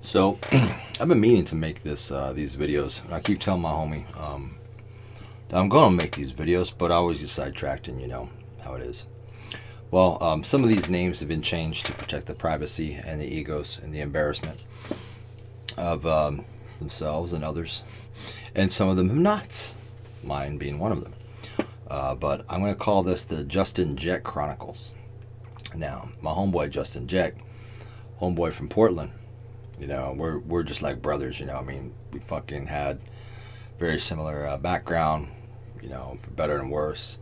So, I've been meaning to make these videos. I keep telling my homie that I'm going to make these videos, but I always get sidetracked, and you know how it is. Well, some of these names have been changed to protect the privacy and the egos and the embarrassment of themselves and others, and some of them have not. Mine being one of them. But I'm going to call this the Justin Jeckt Chronicles. Now, my homeboy Justin Jeckt, homeboy from Portland. You know, we're just like brothers, you know. I mean, we fucking had very similar background, you know, for better and worse.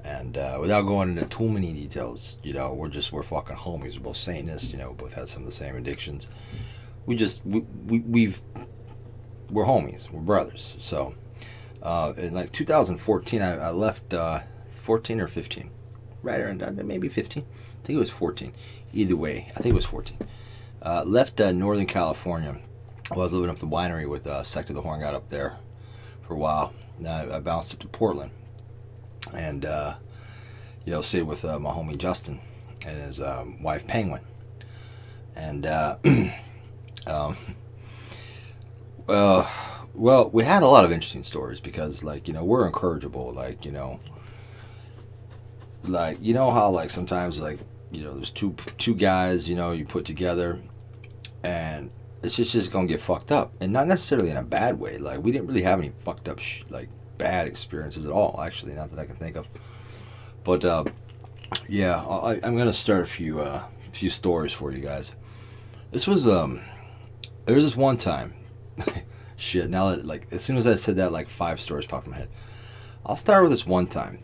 And without going into too many details, you know, we're fucking homies. We're both Satanists, you know, both had some of the same addictions. We're homies. We're brothers. So, in like 2014, I left 14 or 15. Right around, maybe 15. I think it was 14. Either way, I think it was 14. Left Northern California. I was living up the winery with Sect of the Horn. Got up there for a while. I bounced up to Portland, and you know, stayed with my homie Justin and his wife Penguin. And well, we had a lot of interesting stories because, like, you know, we're incorrigible. Like, you know how, like, sometimes, like, you know, there's two guys, you know, you put together, and it's just gonna get fucked up, and not necessarily in a bad way. Like, we didn't really have any fucked up like bad experiences at all, actually, not that I can think of. But yeah, I'm gonna start a few stories for you guys. This was there was this one time. Shit, now that, like, as soon as I said that, like 5 stories popped in my head. I'll start with this one time.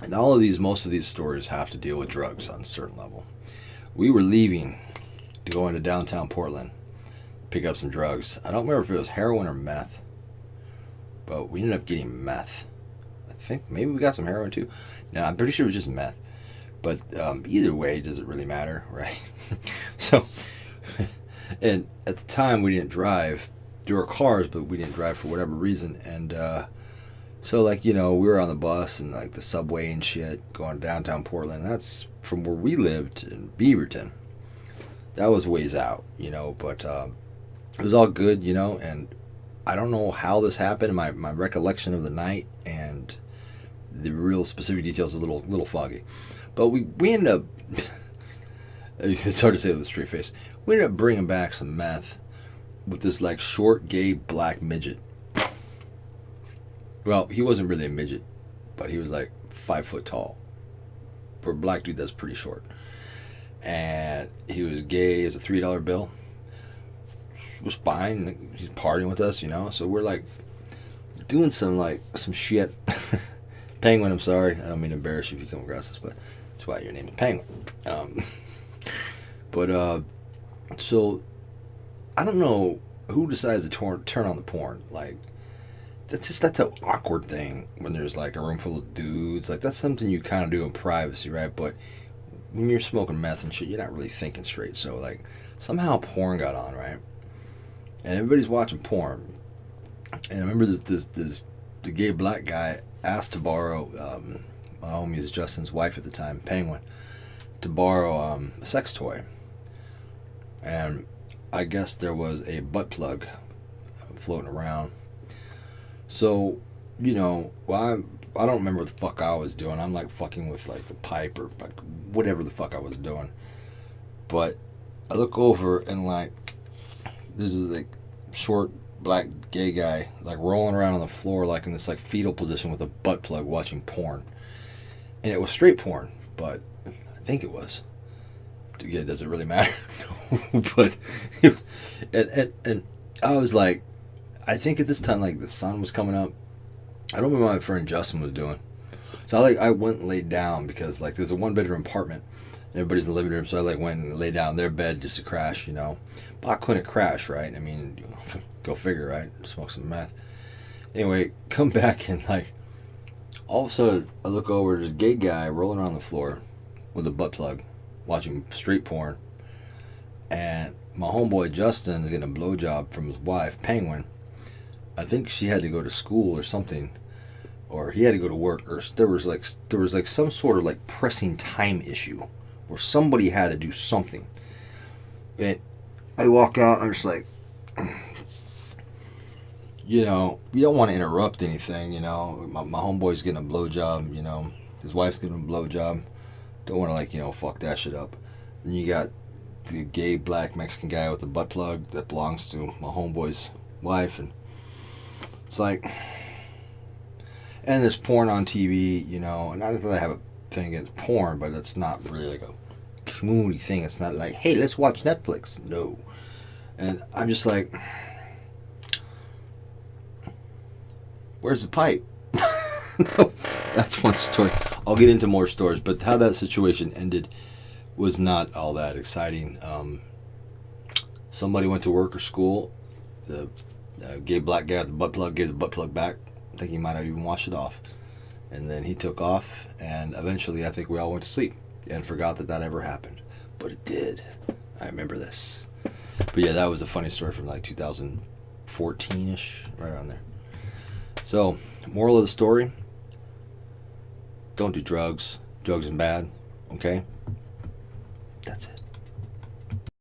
And most of these stories have to deal with drugs on a certain level. We were leaving to go into downtown Portland, pick up some drugs. I don't remember if it was heroin or meth, but we ended up getting meth. I think maybe we got some heroin too. No, I'm pretty sure it was just meth. But either way, does it really matter, right? So, and at the time we didn't drive. There were cars, but we didn't drive for whatever reason. And so, like, you know, we were on the bus and, like, the subway and shit going to downtown Portland. That's from where we lived in Beaverton. That was ways out, you know, but it was all good, you know. And I don't know how this happened. My recollection of the night and the real specific details is a little foggy. But we ended up, it's hard to say with a straight face, we ended up bringing back some meth with this, like, short, gay, black midget. Well, he wasn't really a midget, but he was like 5 foot tall. For a black dude, that's pretty short. And he was gay as a $3 bill. It was fine. He's partying with us, you know. So we're, like, doing some shit. Penguin, I'm sorry. I don't mean to embarrass you if you come across this, but that's why your name is Penguin. So I don't know who decides to turn on the porn. Like, that's an awkward thing when there's, like, a room full of dudes. Like, that's something you kind of do in privacy, right? But when you're smoking meth and shit, you're not really thinking straight. So, like, somehow porn got on, right? And everybody's watching porn. And I remember the gay black guy asked to borrow, my homie is Justin's wife at the time, Penguin, to borrow a sex toy. And I guess there was a butt plug floating around. So, you know, well, I don't remember what the fuck I was doing. I'm, like, fucking with, like, the pipe or, like, whatever the fuck I was doing. But I look over and, like, there's this, like, short black gay guy, like, rolling around on the floor, like, in this, like, fetal position with a butt plug watching porn. And it was straight porn, but I think it was. Yeah, does it really matter? But and I was like, I think at this time, like, the sun was coming up. I don't remember what my friend Justin was doing. So I went and laid down because, like, there's a 1-bedroom apartment and everybody's in the living room. So I, like, went and laid down in their bed just to crash, you know. But I couldn't crash, right? I mean, go figure, right? Smoke some meth. Anyway, come back and, like, all of a sudden I look over, there's a gay guy rolling around the floor with a butt plug watching straight porn. And my homeboy Justin is getting a blowjob from his wife, Penguin. I think she had to go to school or something, or he had to go to work, or there was like some sort of, like, pressing time issue where somebody had to do something. And I walk out, I'm just like, you don't want to interrupt anything, My homeboy's getting a blowjob, his wife's getting a blowjob. Don't want to, like, fuck that shit up. And you got the gay black Mexican guy with the butt plug that belongs to my homeboy's wife, and it's like, and there's porn on TV, and not that I have a thing against porn, but it's not really like a community thing. It's not like, hey, let's watch Netflix. No. And I'm just like, where's the pipe? That's one story. I'll get into more stories, but how that situation ended was not all that exciting. Somebody went to work or school. The gay black guy with the butt plug gave the butt plug back. I think he might have even washed it off. And then he took off, and eventually I think we all went to sleep and forgot that ever happened. But it did. I remember this. But yeah, that was a funny story from like 2014-ish, right around there. So, moral of the story, don't do drugs. Drugs are bad, okay? That's it.